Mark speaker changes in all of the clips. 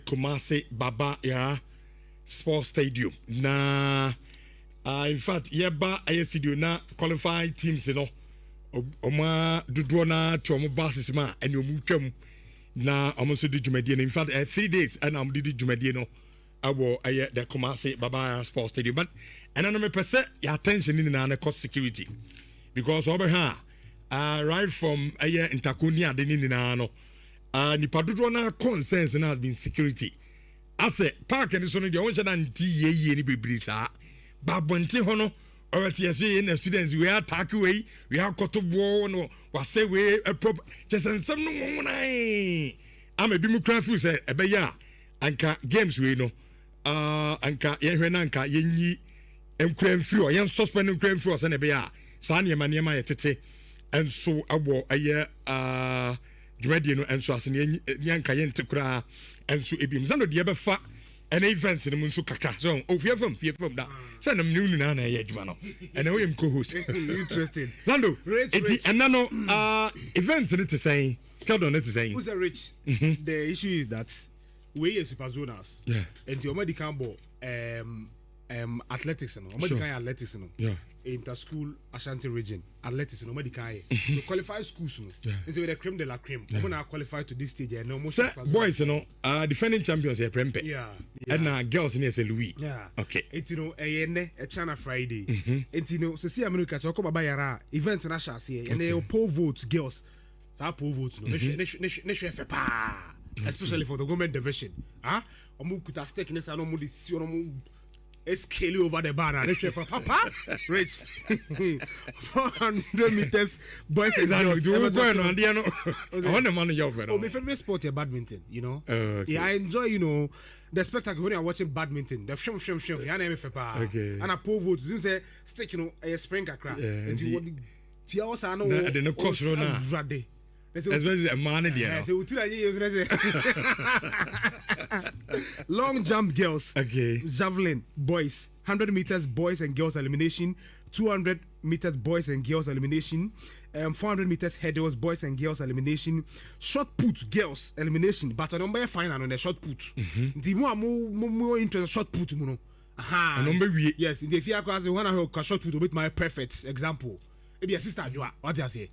Speaker 1: Kumasi Baba ya Sports Stadium. Na in fact, yeba aye studio na qualified teams no. Oma dodo na to omo basis ma ene omu twam na omo so di dwumadie. In fact, 3 days and am di dwumadie no. Awo aye the Kumasi Baba Sports Stadium. But and no me pese your attention in na cost security. Because over here right from aye Ntakonia de ni na no nipa dodo na concerns na has been security. Ase park and so no de woncha na nti ye ni bebre sa babonte ho no already say na students we attack we have kotobo no was say we just some no na am e bi mu kran fu say ebe ya anka games we no anka ye hwe na anka ye nyi enkran fu o ye suspend enkran fu o say na ebe ya sa ne ma ye tete enso abo aye dwumadie no enso ase ne yanka ye ntekura enso ebi mzano de be fa an events in the Munsu Kaka. So, fear from that. Send them new Nana Yedmano. And I am co host.
Speaker 2: Interesting.
Speaker 1: Zando, and nano events in it to say, schedule it to say.
Speaker 2: Who's a rich? The issue is that we are super zonas.
Speaker 1: Yeah.
Speaker 2: And the Omadi Cambo, athletics, no. Omadi Kaya athletics, no.
Speaker 1: Yeah.
Speaker 2: Inter-school Ashanti region athletics no Omadi Kaya. So qualified schools, no. And so with the creme de la creme. I'm gonna qualify to this stage. And no
Speaker 1: boys, you know, defending champions here, Prempe.
Speaker 2: Yeah.
Speaker 1: And girls in here say Louis.
Speaker 2: Yeah.
Speaker 1: Okay.
Speaker 2: It's a China Friday. It's so see America. So come by events and Asha see. And they poll votes girls. So poll votes no. Especially for the women division. Huh? Omu kuta stake nesa no mu di si no scale over the bar and for papa rich 400 meters boys and girls
Speaker 1: do going on there no I want the money you offer.
Speaker 2: Oh, my favorite sport is badminton, you know.
Speaker 1: Okay.
Speaker 2: Yeah, I enjoy, you know, the spectacle when I'm watching badminton. The shum yeah, I never
Speaker 1: okay.
Speaker 2: And I pull votes, you say stick, you know, a spring crack. And you also know
Speaker 1: the cost now. Especially a man in there.
Speaker 2: Long jump girls.
Speaker 1: Okay.
Speaker 2: Javelin boys. 100 meters boys and girls elimination. 200 meters boys and girls elimination. 400 meters hurdles boys and girls elimination. Shot put girls elimination. But I number final on the shot put. The more interest shot put. Aha. Number yes. In the fear class, one I shot put with my perfect example. Maybe a sister, you are what do I say?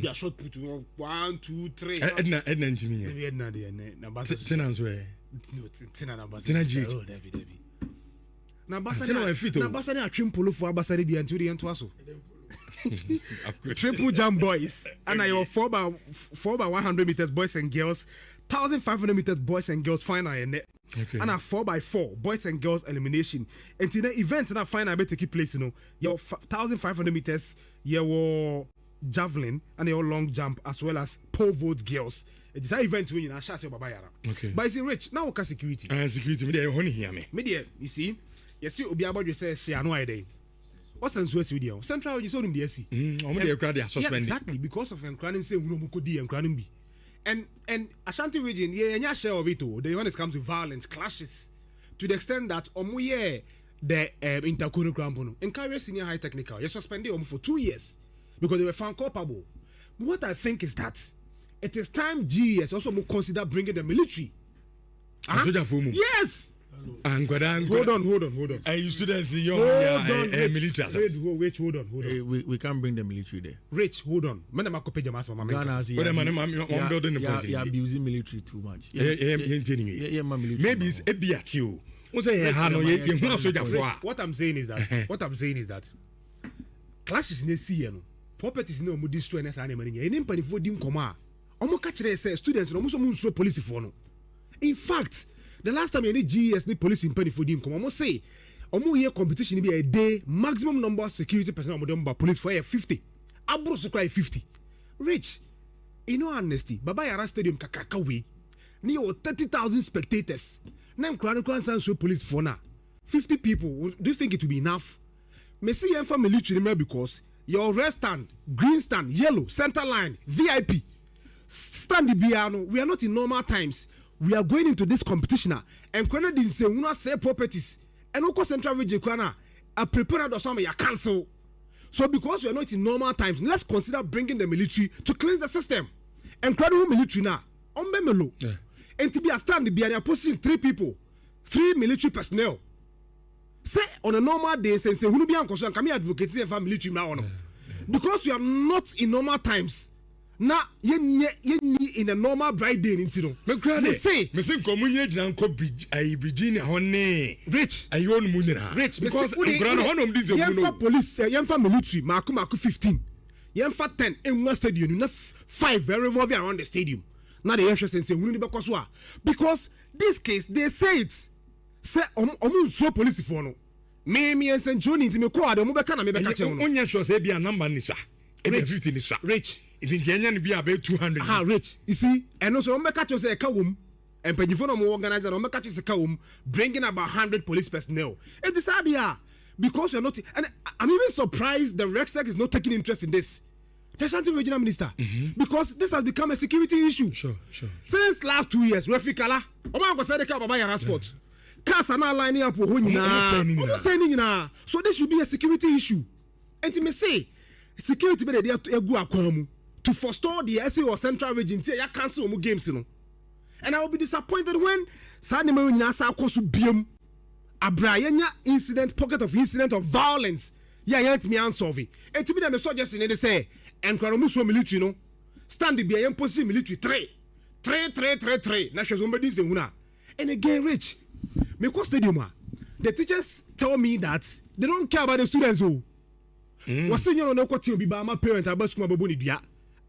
Speaker 2: Be a short put 1, 2, 3.
Speaker 1: Edna engineer.
Speaker 2: Maybe Edna the number.
Speaker 1: Tenants way.
Speaker 2: No, Tina number.
Speaker 1: Tina G.
Speaker 2: Oh, David. Nambasani a trim polo for Abasari be and to the Antoaso. Triple jump boys. And I 4 by 100 meters boys and girls. 1,500 meters boys and girls final and okay. And a 4x4 boys and girls elimination. And in the event that final better take place, you know, your 1,500 meters, your javelin and your long jump as well as pole vault girls. It's an event when you know shall say baba yara.
Speaker 1: Okay.
Speaker 2: But it's rich now. What security?
Speaker 1: Security. Me there honey here me.
Speaker 2: Me there. You see, obi about you say I know idea. What's the Swiss video? Central you saw him the SC.
Speaker 1: Yeah,
Speaker 2: exactly because of encroaching say we no go di encroaching be. And Ashanti region, yeah, share of it all. When it comes to violence, clashes, to the extent that omuye the intercurricular camp in Career Senior High Technical, you suspended for 2 years because they were found culpable. But what I think is that it is time GES also more consider bringing the military. Yes.
Speaker 1: Hold
Speaker 2: on.
Speaker 1: You students in your military.
Speaker 2: Wait, hold on.
Speaker 3: We can't bring the military there.
Speaker 2: Rich, hold on.
Speaker 3: You're abusing military too much.
Speaker 1: Maybe it's a beat you. What
Speaker 2: I'm saying is that clashes in the sea, properties no more destroy us animal. Any penny for dim coma. Omo catch say students no so police for no. In fact, the last time any GS ni police in penny for dim coma, omo say omo year competition be a day maximum number of security personnel omo police for 50. Abro so cry 50. Rich, in no honesty, Baba Yara Stadium kakaka we near 30,000 spectators. Now Chronicle so police for now. 50 people. Do you think it will be enough? Me see you for military because your red stand, green stand, yellow, center line, VIP. Stand the piano. We are not in normal times. We are going into this competition now. And Kwana didn't say we not sell properties. And Oko Central Region Kwana are prepared or something you cancel. So because we are not in normal times, let's consider bringing the military to cleanse the system. And Kwana military now. Ombemelo. and to be a stand be an posting 3 people, 3 military personnel. Say on a normal day, say who be uncle come advocate for military now, because we are not in normal times. Now ye in a normal bright day into no. Me say
Speaker 1: community na nko Virginia honey
Speaker 2: rich
Speaker 1: ayon munira
Speaker 2: rich
Speaker 1: because grano honom di
Speaker 2: zemuno police yenfa military maku 15 yenfa 10 in one stadium na 5 very revolving around the stadium. Now the SHS say we need be so because this case they say it say so police for no me and St. John into me ko ade mo be kana me be ka che no
Speaker 1: onya sure say bia number ni sa e be 50 ni sa
Speaker 2: rich
Speaker 1: it think enya ni bia be 200
Speaker 2: rich you see and also mo be ka che say e ka wom and pagifo no mo organizer no mo ka che say ka wom bringing about 100 police personnel it is abia because you're not and I'm even surprised the Rexec is not taking interest in this. The Shanti Regional Minister, because this has become a security issue.
Speaker 1: Sure.
Speaker 2: Since last 2 years, Refi Kala, Oba said the car Baba Yara Sport. Cars are now lining up for Hunina. So this should be a security issue. And to me say, security be there to go akwamu to forestall the SA or Central Region. Say ya cancel more games, you know. And I will be disappointed when Sanima Nyasa Kosu Bium a Brianya incident, pocket of incident of violence. Yeah, yet me answer it. And to me, I'm suggesting they say. And Kwaramuso military no stand the BIM position military 3 na shezombe dis ehuna and again rich me ko stadium the teachers tell me that they don't care about the students was senior no kwati obi ba ma parent abasukuma babo ni dua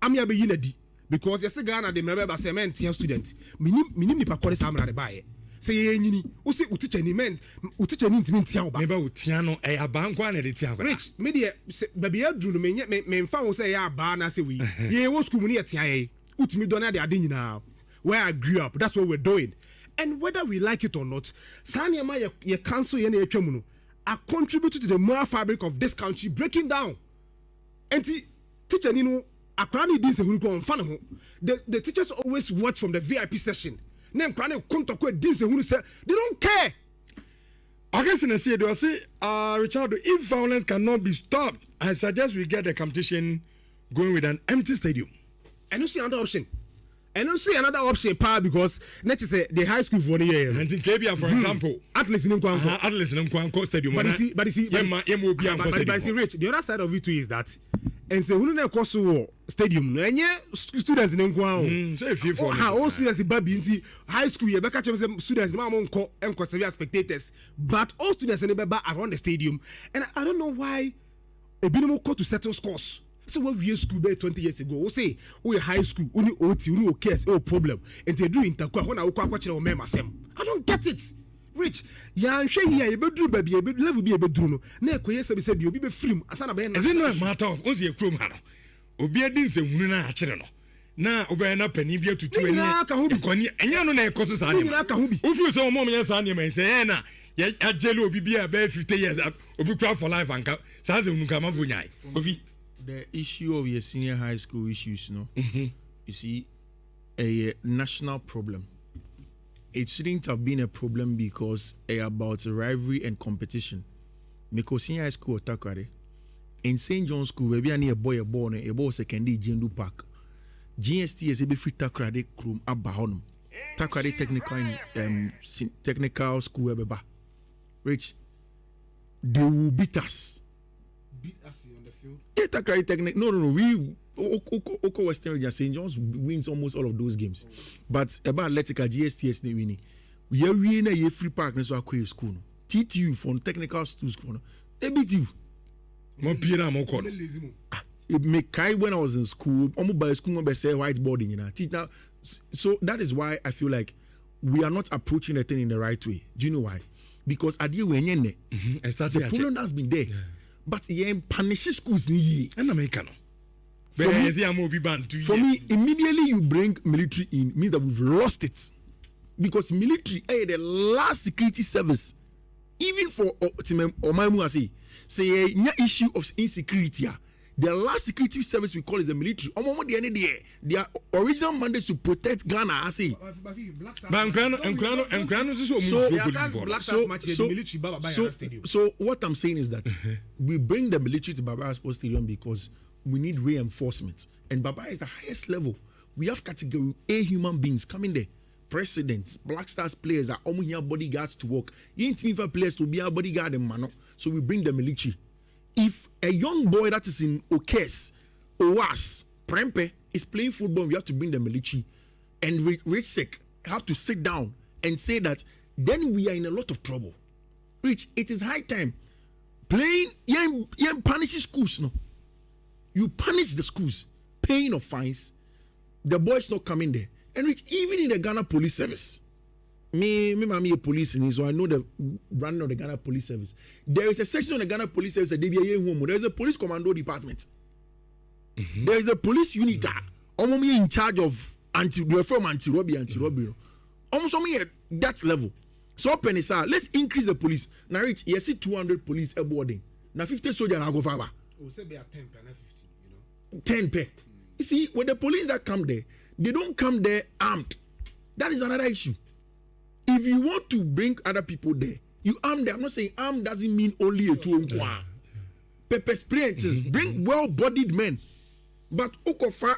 Speaker 2: am ya be yinadi because yes Ghana de member cement student minim ni pa kore samra de bae say yenyini wo se uticha ni men uticha ni ntimi ntia oba
Speaker 1: me ba utia no e abankwa na de tia kwa
Speaker 2: rich me de baby adru no me mfa wo say ya aba na say we ye wo school mu ne tia ye utimi do na de ade nyina where I grew up that's what we're doing and whether we like it or not sanya ma ye council ye na etwa no are contributing to the moral fabric of this country breaking down and teacher ni no akra ni din se huru ko mfa ne ho the teachers always watch from the VIP session. Name Kwane Kuntoko Dinse who say they don't care.
Speaker 1: Augustine say they say Richard, if violence cannot be stopped, I suggest we get the competition going with an empty stadium.
Speaker 2: And you see another option. Because let's say the high school for the year.
Speaker 1: And in Kebia, for example,
Speaker 2: Atlas in
Speaker 1: Kwanko Stadium.
Speaker 2: But you see, Rich, the other side of it too is that and say who na koso stadium no enye students in Nkwan
Speaker 1: say few for
Speaker 2: all students baby nti high school ye beka chem students ma mo nko severe spectators but all students in beba around the stadium and I don't know why ebinom go to settle scores. So what we school be 20 years ago we say we high school uni OT uni OKS oh problem and they do interquarter when I go akwa o mema sem I don't get it. Rich ya nhwe here e beduru baby e beduru level bi e beduru no na ekoye se bi obi be film asana be na
Speaker 1: is it no matter of once you krom ha no obi adin se hunu na akere no na obi na pani bi atutu eni ikoni enya no na ekoso sa ne ofi so mo me sa ne me se na ya ajele obi bi about 50 years obi cry for life anka sa se hunu ka ma vunyai ofi
Speaker 3: the issue of your senior high school issues you see a national problem. It shouldn't have been a problem because about rivalry and competition. Because senior high school Takrade in St. John's School, we be a boy born a boy secondary Jendu Park. GST is a free Takrade Krum Abahonum. Takrade technical school ebeba. Rich, they will beat us.
Speaker 2: Beat us on the field.
Speaker 3: Yeah, Takrade technical. No. We Oko Western Region St. John's wins almost all of those games. But about Atletica GSTS ne winning. We are winning a free park next to school. TTU for technical school. They beat you.
Speaker 1: Mo pira mo kono.
Speaker 3: It make kai when I was in school, almost by school be say whiteboarding, you know. So that is why I feel like we are not approaching the thing in the right way. Do you know why? Because at the end, the problem has been there. Yeah. But yeah, punish schools ni.
Speaker 1: And American. For
Speaker 3: me, immediately you bring military in means that we've lost it. Because military the last security service, even for Omaimu say issue of insecurity. The last security service we call is the military. Their original mandate to protect Ghana. I say. So what I'm saying is that we bring the military to Barbara Sports Stadium because we need reinforcement, and Baba is the highest level. We have category A human beings coming there, presidents, Black Stars players are almost here bodyguards to work. You ain't even for players to be a bodyguard in Mano. So we bring the military. If a young boy that is in Okes, Owas, Prempe is playing football, we have to bring the military. And Rich Sek have to sit down and say that then we are in a lot of trouble. Rich, it is high time. Playing, you punish schools, no? You punish the schools, paying of fines. The boys not coming there. And Rich, even in the Ghana Police Service, me, a police in so I know the running of the Ghana Police Service. There is a section of the Ghana Police Service that there is a police commando department. Mm-hmm. There is a police unit in charge of anti-robbery. Almost at that level. So penny sir, let's increase the police. Now Rich, you see 200 police boarding. Now 50 soldiers now go far.
Speaker 2: We'll say they are 10 per 50, you know.
Speaker 3: 10 per. You see, when the police that come there, they don't come there armed. That is another issue. If you want to bring other people there, you arm them. I'm not saying arm doesn't mean only a two pepper spray. Bring well-bodied men. But Okofa,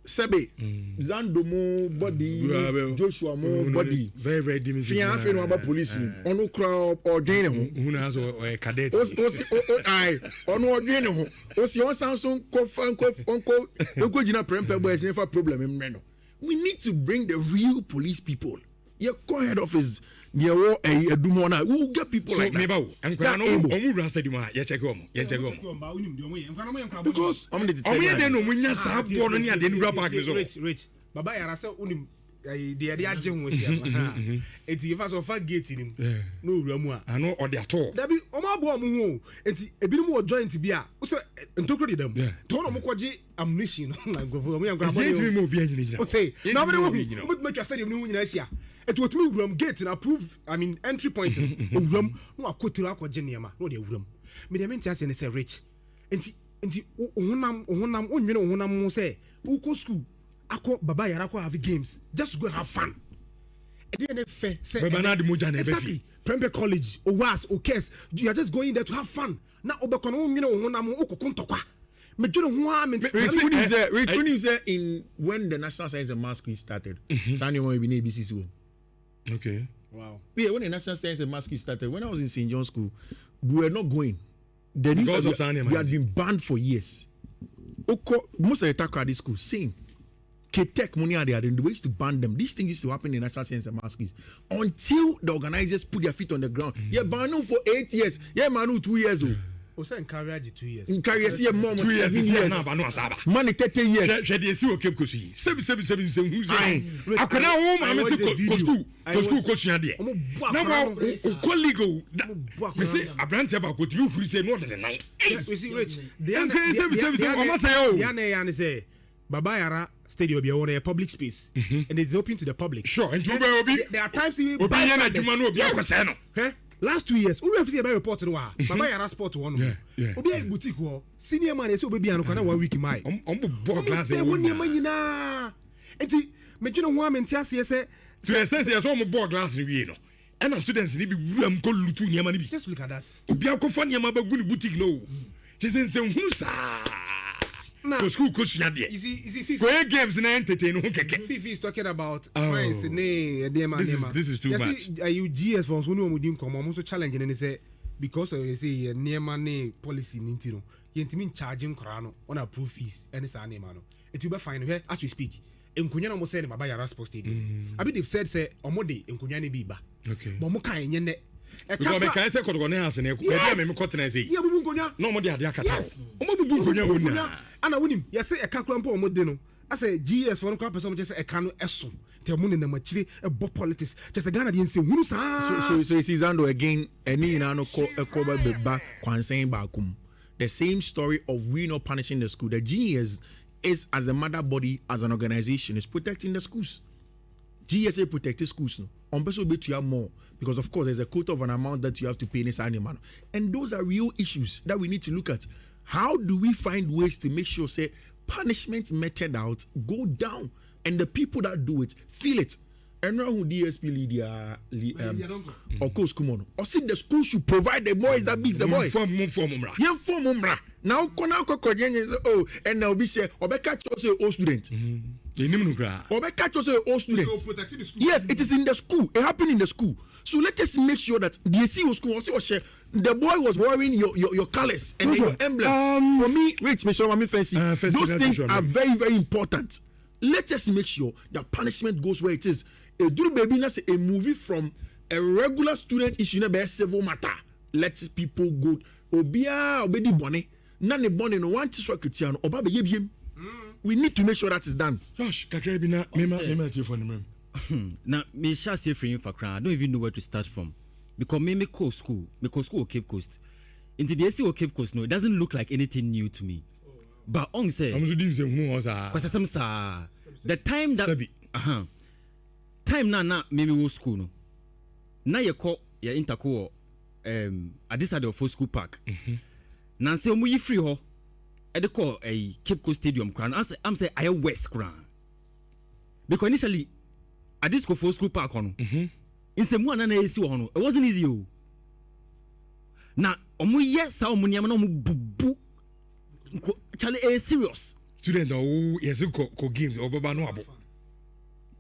Speaker 3: Sebe, Zandomo body, Joshua mo body,
Speaker 1: very dimensional.
Speaker 3: Fianfe no about police. Ono crowd or dane
Speaker 1: who has a cadet.
Speaker 3: Ono ordine ho. Osi on Samsung uncle don't jina prempe boys never problem in Reno. We need to bring the real police people. Your head office near a dumona. We will get people like that. Because
Speaker 2: Rich. Baba Yarasa unim the idea jim it's if I saw fat gate in him. No Ramua.
Speaker 1: I know or the at all.
Speaker 2: That be Omabo Mumu. It's a bit more joint to be a so and took them. Told Mokoji ammunition. Say, nobody will make a stadium in Asia. It was me room gate and approve. I mean entry point room. No, I could tell our Geniama. No, the room. Me the mention and say rich. And Honam say, Uko school. Ako Baba Yarako have games just to go have fun. And then say exactly. Prempe College, Owas, Okes, you are just going there to have fun. Now Obakono, you know, Honam Oko Kontokwa. When
Speaker 3: the National Science and Math Quiz started, Sunday will be ABC.
Speaker 1: Okay.
Speaker 2: Wow.
Speaker 3: Yeah, when the National Science and Math Quiz started, when I was in St. John's School, we were not going. The news we had been banned for years. Most of the Takwa at this school, same. K-Tech money are there, and the ways to ban them. These things used to happen in National Science and Math Quiz until the organizers put their feet on the ground. Yeah, banned for 8 years. Yeah, Manu 2 years old.
Speaker 2: Also encourage 2 years.
Speaker 3: Encourage yeah, more 2 years. Money 30 years.
Speaker 1: She see okay kosi. 7 who's akona home am say ko school question there. Now colleague we say abrante ba ko timi huri say no the night.
Speaker 2: We see rich. They say Baba Yara Stadium be on a public space and it's open to the public.
Speaker 1: Sure, and
Speaker 2: there are times we last 2 years, we have seen a report to Baba Yara Sport one. Obi a boutique senior man is obi an kana 1 week mai.
Speaker 1: Glass
Speaker 2: say one year nyina. Enti me dwene ho amenti ase say
Speaker 1: to essence yes one board glass ni wie no. And students ni bi wuram ko lutu nyama ni bi.
Speaker 2: Just look at that.
Speaker 1: Obi akofo nyama ba gu ni boutique no. She say hunu sa. Now, school coach
Speaker 2: you see,
Speaker 1: FIFA games na entertain who keke.
Speaker 2: FIFA is talking about friends
Speaker 1: this is too much.
Speaker 2: You GS for so no mudin come almost challenging and say because you say near ne policy nintino. You mean charging krano on approved fees and it's a name no. It will be fine as we speak. Nkunya no mo say Baba Yara Sports Stadium. Abi they've said say omode nkunya ne biba.
Speaker 1: Okay.
Speaker 2: But mo kan nye ne
Speaker 1: because me kan say kodogone house na e me kotena say.
Speaker 2: Yeah, bubu nkunya.
Speaker 1: No mo de ade akata. Omo bubu nkunya wona.
Speaker 2: Ana wonim yes say ekakura mpo omode no. I say GS for no kwa person just say eka no eso. Te mo ne na machire e bo politics. Just Ghana dey say hunu sa.
Speaker 3: So you see Zando again any na no ko ba beba kwansen ba kum. The same story of we not punishing the school. The GS is as the mother body as an organization is protecting the schools. GSA protects schools no. On person be to have more because of course there's a quota of an amount that you have to pay in this animal. And those are real issues that we need to look at. How do we find ways to make sure say punishment meted out go down and the people that do it feel it? And now who DSP lead or coach Kumono or see the school should provide the boys that beat the boys. Now kona ko kojenye oh and now be say obeka say all student. Or catch also all students.
Speaker 2: Protecting the school.
Speaker 3: Yes, it is in the school. It happened in the school. So let us make sure that the AC was school also share. The boy was wearing your colors and your emblem. For me, Rich, those things are very, very important. Let us make sure that punishment goes where it is. A do baby that's a movie from a regular student issue na be civil matter. Let people go. Obia obedi bone. Na ne bone no want to swakiti no oba be yebiem. We need to make sure that is done.
Speaker 1: Josh, kakra bi na me telephone me.
Speaker 4: Now me shall say for you for cry. I don't even know where to start from. Because me school Cape Coast. Into the AC or Cape Coast, no, it doesn't look like anything new to me. But on say, the time that time na maybe we school no. Now you call your interco at this side of full school park. Now say you free ho. I dey call a Cape Coast Stadium crown. I'm say I West crown. Because initially at this full school park on. In some one and AC one, it wasn't easy. Now, yes, so many boo. Charlie, a serious
Speaker 1: student. Oh, yes, go games or Baba no.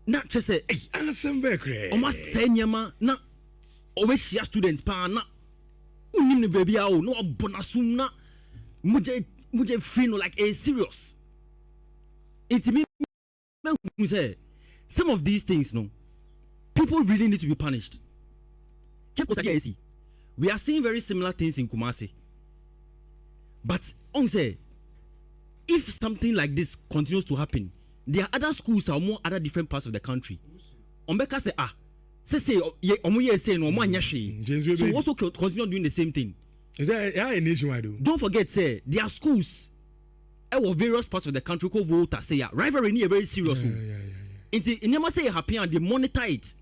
Speaker 4: Not just say,
Speaker 1: hey, answer back.
Speaker 4: Almost senior man, not always see students, pa, na unim baby, no bonasuna, muje free no like a serious. It means say some of these things, no. People really need to be punished. We are seeing very similar things in Kumasi. But on say, if something like this continues to happen, there are other schools or more other different parts of the country. Ombeka say so also continue doing the same thing.
Speaker 1: Is that a nationwide?
Speaker 4: Don't forget, say there are schools in various parts of the country called Volta say rivalry is very serious. It never say happy and they monitor it.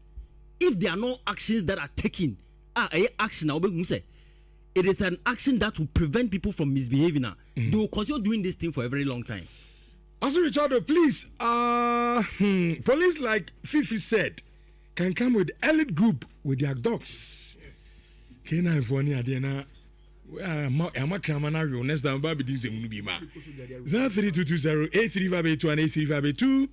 Speaker 4: If there are no actions that are taken, action it is an action that will prevent people from misbehaving. They will continue doing this thing for a very long time.
Speaker 1: Also, Richard, please, police like Fifi said can come with elite group with their dogs. Kena Ivoni Adena, next time Baby didn't say 0322083582 and 83582.